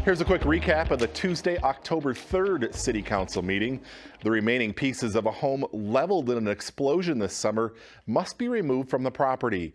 Here's a quick recap of the Tuesday, October 3rd City Council meeting. The remaining pieces of a home leveled in an explosion this summer must be removed from the property.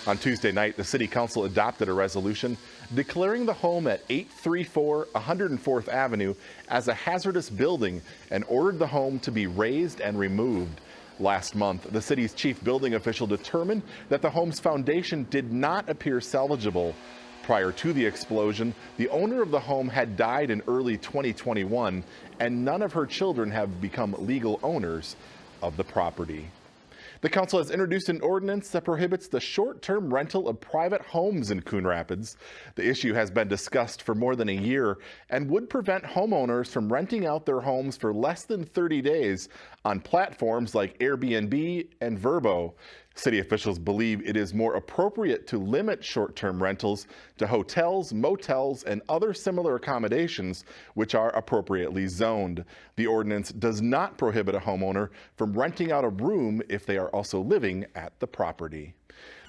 On Tuesday night, the City Council adopted a resolution declaring the home at 834 104th Avenue as a hazardous building and ordered the home to be razed and removed. Last month, the city's chief building official determined that the home's foundation did not appear salvageable. Prior to the explosion, the owner of the home had died in early 2021, and none of her children have become legal owners of the property. The council has introduced an ordinance that prohibits the short-term rental of private homes in Coon Rapids. The issue has been discussed for more than a year and would prevent homeowners from renting out their homes for less than 30 days on platforms like Airbnb and Vrbo. City officials believe it is more appropriate to limit short-term rentals to hotels, motels, and other similar accommodations which are appropriately zoned. The ordinance does not prohibit a homeowner from renting out a room if they are also living at the property.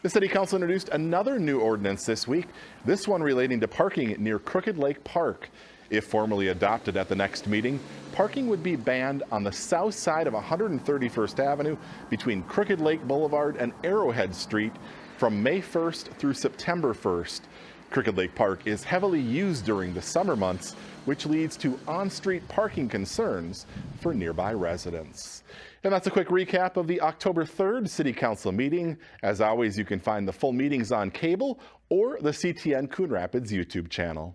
The City Council introduced another new ordinance this week, this one relating to parking near Crooked Lake Park. If formally adopted at the next meeting, parking would be banned on the south side of 131st Avenue between Crooked Lake Boulevard and Arrowhead Street from May 1st through September 1st. Crooked Lake Park is heavily used during the summer months, which leads to on-street parking concerns for nearby residents. And that's a quick recap of the October 3rd City Council meeting. As always, you can find the full meetings on cable or the CTN Coon Rapids YouTube channel.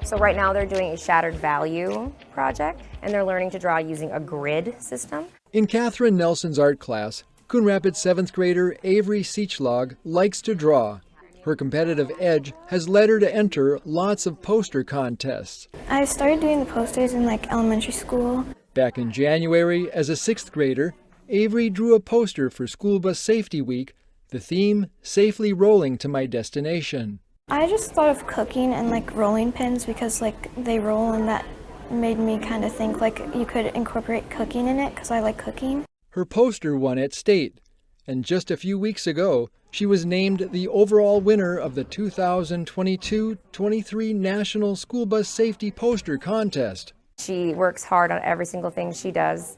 So right now they're doing a shattered value project, and they're learning to draw using a grid system. In Catherine Nelson's art class, Coon Rapids 7th grader Avery Seachlog likes to draw. Her competitive edge has led her to enter lots of poster contests. I started doing the posters in elementary school. Back in January, as a 6th grader, Avery drew a poster for School Bus Safety Week, the theme, Safely Rolling to My Destination. I just thought of cooking and rolling pins because they roll, and that made me kind of think you could incorporate cooking in it because I like cooking. Her poster won at state, and just a few weeks ago, she was named the overall winner of the 2022-23 National School Bus Safety Poster Contest. She works hard on every single thing she does.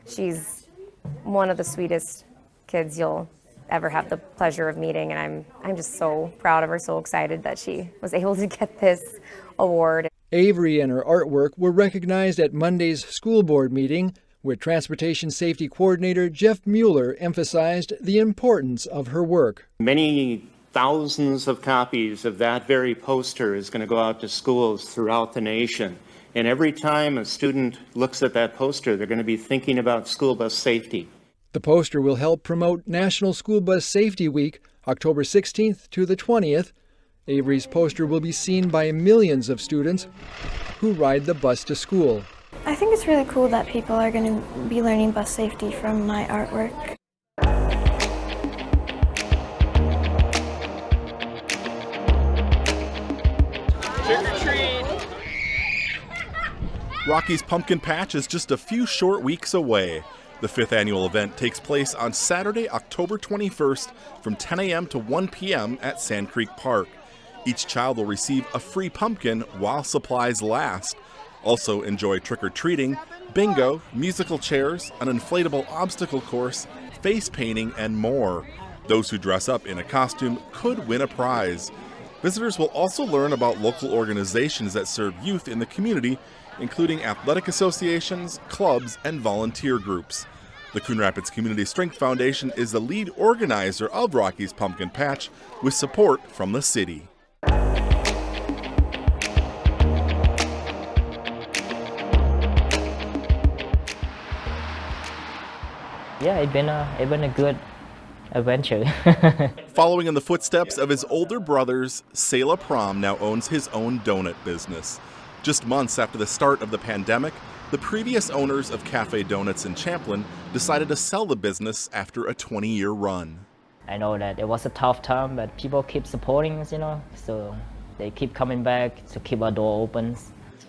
She's one of the sweetest kids you'll ever have the pleasure of meeting, and I'm just so proud of her, so excited that she was able to get this award. Avery and her artwork were recognized at Monday's school board meeting, where Transportation Safety Coordinator Jeff Mueller emphasized the importance of her work. Many thousands of copies of that very poster is going to go out to schools throughout the nation. And every time a student looks at that poster, they're going to be thinking about school bus safety. The poster will help promote National School Bus Safety Week, October 16th to the 20th. Avery's poster will be seen by millions of students who ride the bus to school. I think it's really cool that people are going to be learning bus safety from my artwork. Trick or treat! Rocky's Pumpkin Patch is just a few short weeks away. The 5th annual event takes place on Saturday, October 21st from 10 a.m. to 1 p.m. at Sand Creek Park. Each child will receive a free pumpkin while supplies last. Also enjoy trick-or-treating, bingo, musical chairs, an inflatable obstacle course, face painting, and more. Those who dress up in a costume could win a prize. Visitors will also learn about local organizations that serve youth in the community, including athletic associations, clubs, and volunteer groups. The Coon Rapids Community Strength Foundation is the lead organizer of Rocky's Pumpkin Patch, with support from the city. Yeah, it's been a good adventure. Following in the footsteps of his older brothers, Sela Prom now owns his own donut business. Just months after the start of the pandemic, the previous owners of Cafe Donuts in Champlin decided to sell the business after a 20-year run. I know that it was a tough time, but people keep supporting us, so they keep coming back to keep our door open.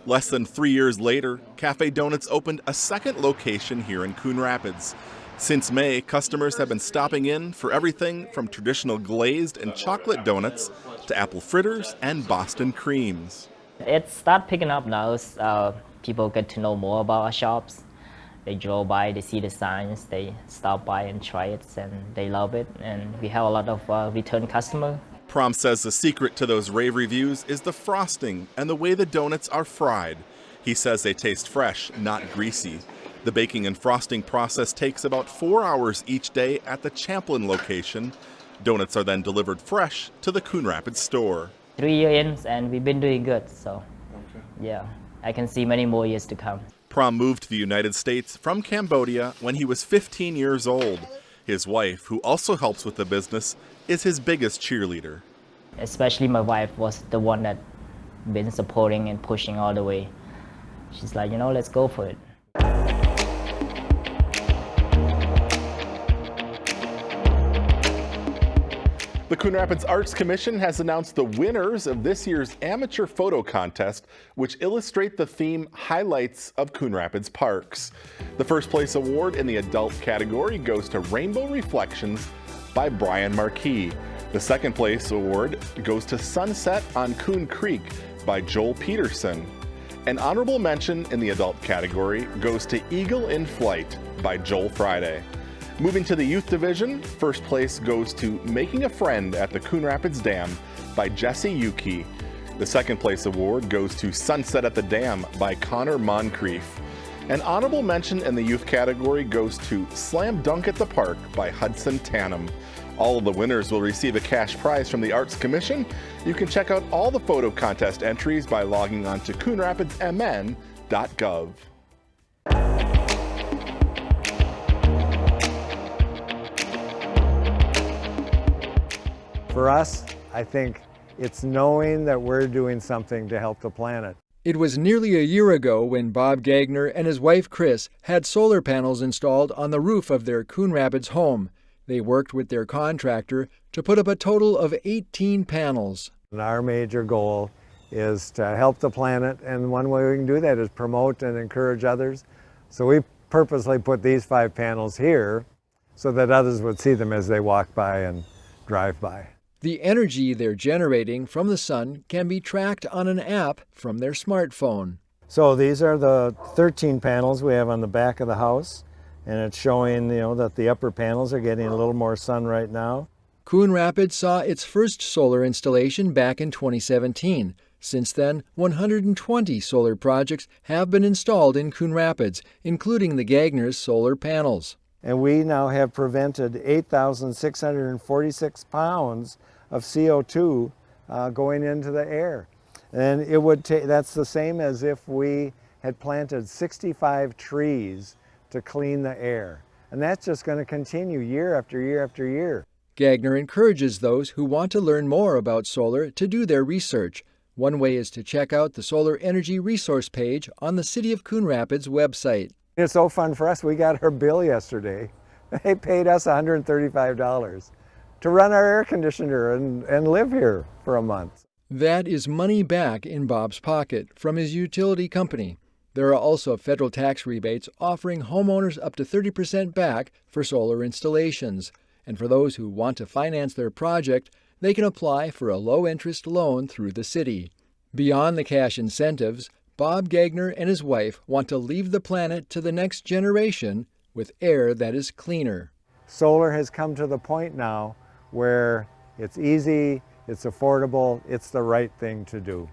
Less than 3 years later, Cafe Donuts opened a second location here in Coon Rapids. Since May, customers have been stopping in for everything from traditional glazed and chocolate donuts to apple fritters and Boston creams. It start picking up now. People get to know more about our shops. They drove by, they see the signs, they stop by and try it, and they love it. And we have a lot of return customers. Prom says the secret to those rave reviews is the frosting and the way the donuts are fried. He says they taste fresh, not greasy. The baking and frosting process takes about 4 hours each day at the Champlin location. Donuts are then delivered fresh to the Coon Rapids store. 3 years in, and we've been doing good, so yeah, I can see many more years to come. Prom moved to the United States from Cambodia when he was 15 years old. His wife, who also helps with the business, is his biggest cheerleader. Especially my wife was the one that been supporting and pushing all the way. She's like, let's go for it. The Coon Rapids Arts Commission has announced the winners of this year's amateur photo contest, which illustrate the theme highlights of Coon Rapids parks. The first place award in the adult category goes to Rainbow Reflections by Brian Marquis. The second place award goes to Sunset on Coon Creek by Joel Peterson. An honorable mention in the adult category goes to Eagle in Flight by Joel Friday. Moving to the youth division, first place goes to Making a Friend at the Coon Rapids Dam by Jesse Yuki. The second place award goes to Sunset at the Dam by Connor Moncrief. An honorable mention in the youth category goes to Slam Dunk at the Park by Hudson Tannum. All of the winners will receive a cash prize from the Arts Commission. You can check out all the photo contest entries by logging on to coonrapidsmn.gov. For us, I think it's knowing that we're doing something to help the planet. It was nearly a year ago when Bob Gagner and his wife Chris had solar panels installed on the roof of their Coon Rapids home. They worked with their contractor to put up a total of 18 panels. And our major goal is to help the planet, and one way we can do that is promote and encourage others. So we purposely put these 5 panels here so that others would see them as they walk by and drive by. The energy they're generating from the sun can be tracked on an app from their smartphone. So these are the 13 panels we have on the back of the house, and it's showing, that the upper panels are getting a little more sun right now. Coon Rapids saw its first solar installation back in 2017. Since then, 120 solar projects have been installed in Coon Rapids, including the Gagner's solar panels. And we now have prevented 8,646 pounds of CO2 going into the air. And it would that's the same as if we had planted 65 trees to clean the air. And that's just going to continue year after year after year. Gagner encourages those who want to learn more about solar to do their research. One way is to check out the Solar Energy Resource page on the City of Coon Rapids website. It's so fun for us. We got our bill yesterday. They paid us $135 to run our air conditioner and live here for a month. That is money back in Bob's pocket from his utility company. There are also federal tax rebates offering homeowners up to 30% back for solar installations. And for those who want to finance their project, they can apply for a low-interest loan through the city. Beyond the cash incentives, Bob Gagner and his wife want to leave the planet to the next generation with air that is cleaner. Solar has come to the point now where it's easy, it's affordable, it's the right thing to do.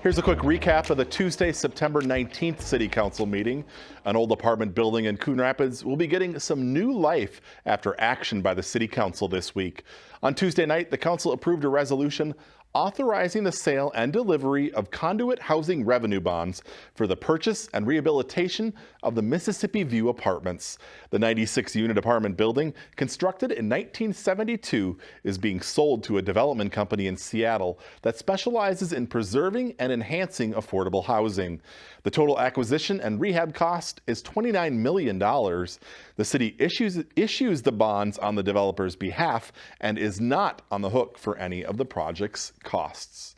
Here's a quick recap of the Tuesday, September 19th City Council meeting. An old apartment building in Coon Rapids will be getting some new life after action by the City Council this week. On Tuesday night, the Council approved a resolution authorizing the sale and delivery of conduit housing revenue bonds for the purchase and rehabilitation of the Mississippi View apartments. The 96-unit apartment building, constructed in 1972, is being sold to a development company in Seattle that specializes in preserving and enhancing affordable housing. The total acquisition and rehab cost is $29 million. The city issues the bonds on the developer's behalf and is not on the hook for any of the project's costs.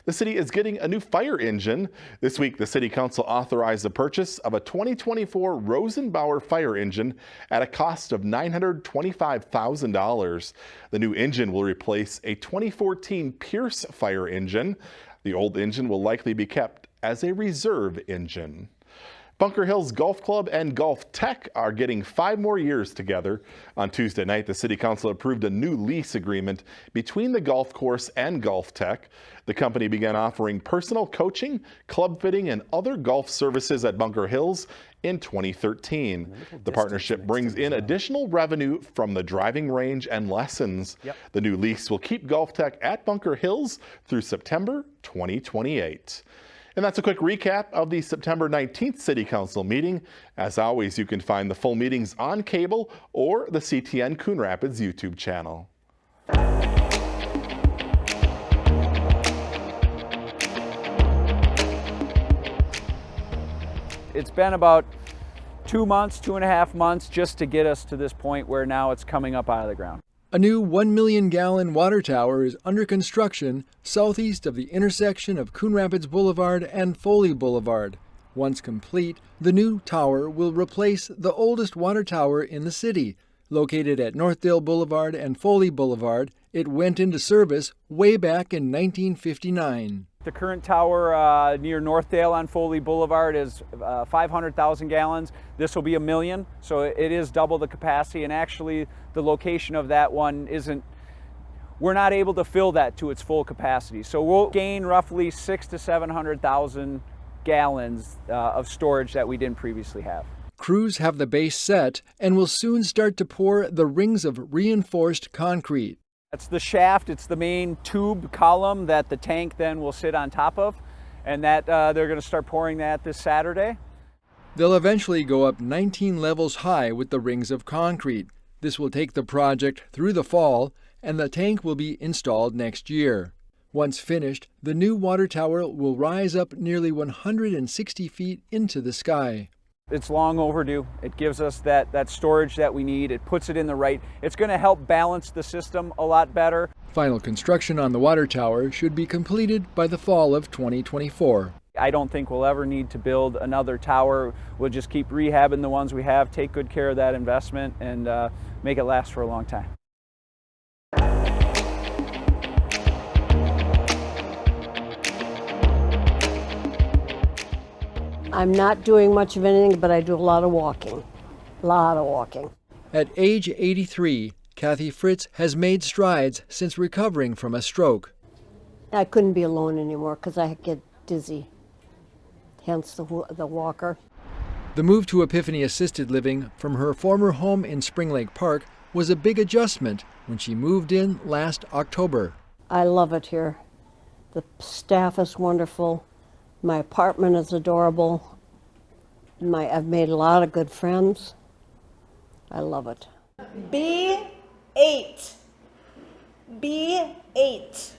The city is getting a new fire engine. This week, the City Council authorized the purchase of a 2024 Rosenbauer fire engine at a cost of $925,000. The new engine will replace a 2014 Pierce fire engine. The old engine will likely be kept as a reserve engine. Bunker Hills Golf Club and Golf Tech are getting 5 more years together. On Tuesday night, the City Council approved a new lease agreement between the golf course and Golf Tech. The company began offering personal coaching, club fitting, and other golf services at Bunker Hills in 2013. The partnership brings in additional revenue from the driving range and lessons. The new lease will keep Golf Tech at Bunker Hills through September 2028. And that's a quick recap of the September 19th City Council meeting. As always, you can find the full meetings on cable or the CTN Coon Rapids YouTube channel. It's been about 2 months, 2.5 months just to get us to this point where now it's coming up out of the ground. A new 1 million gallon water tower is under construction southeast of the intersection of Coon Rapids Boulevard and Foley Boulevard. Once complete, the new tower will replace the oldest water tower in the city. Located at Northdale Boulevard and Foley Boulevard, it went into service way back in 1959. The current tower near Northdale on Foley Boulevard is 500,000 gallons. This will be 1 million, so it is double the capacity, and actually the location of that one we're not able to fill that to its full capacity. So we'll gain roughly 600,000 to 700,000 gallons of storage that we didn't previously have. Crews have the base set and will soon start to pour the rings of reinforced concrete. That's the shaft, it's the main tube column that the tank then will sit on top of, and that they're going to start pouring that this Saturday. They'll eventually go up 19 levels high with the rings of concrete. This will take the project through the fall, and the tank will be installed next year. Once finished, the new water tower will rise up nearly 160 feet into the sky. It's long overdue. It gives us that storage that we need. It puts it in the right. It's going to help balance the system a lot better. Final construction on the water tower should be completed by the fall of 2024. I don't think we'll ever need to build another tower. We'll just keep rehabbing the ones we have, take good care of that investment, and make it last for a long time. I'm not doing much of anything, but I do a lot of walking. At age 83, Kathy Fritz has made strides since recovering from a stroke. I couldn't be alone anymore because I get dizzy, hence the walker. The move to Epiphany Assisted Living from her former home in Spring Lake Park was a big adjustment when she moved in last October. I love it here. The staff is wonderful. My apartment is adorable. I've made a lot of good friends. I love it. B8. B8.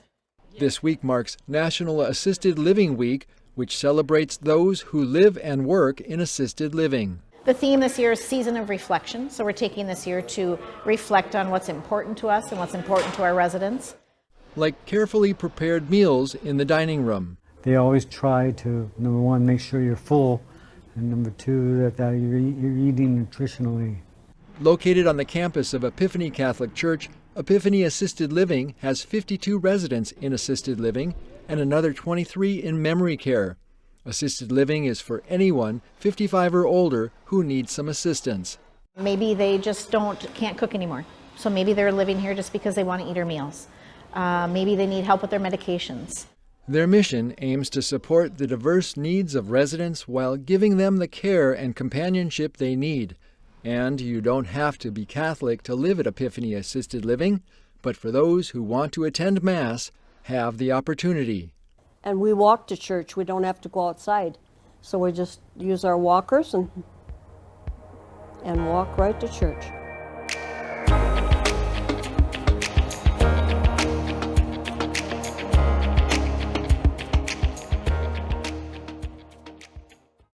This week marks National Assisted Living Week, which celebrates those who live and work in assisted living. The theme this year is Season of Reflection, so we're taking this year to reflect on what's important to us and what's important to our residents. Like carefully prepared meals in the dining room. They always try to, number one, make sure you're full, and number two, that you're eating nutritionally. Located on the campus of Epiphany Catholic Church, Epiphany Assisted Living has 52 residents in assisted living and another 23 in memory care. Assisted living is for anyone 55 or older who needs some assistance. Maybe they just can't cook anymore, so maybe they're living here just because they want to eat their meals. Maybe they need help with their medications. Their mission aims to support the diverse needs of residents while giving them the care and companionship they need. And you don't have to be Catholic to live at Epiphany Assisted Living, but for those who want to attend Mass, have the opportunity. And we walk to church. We don't have to go outside. So we just use our walkers and walk right to church.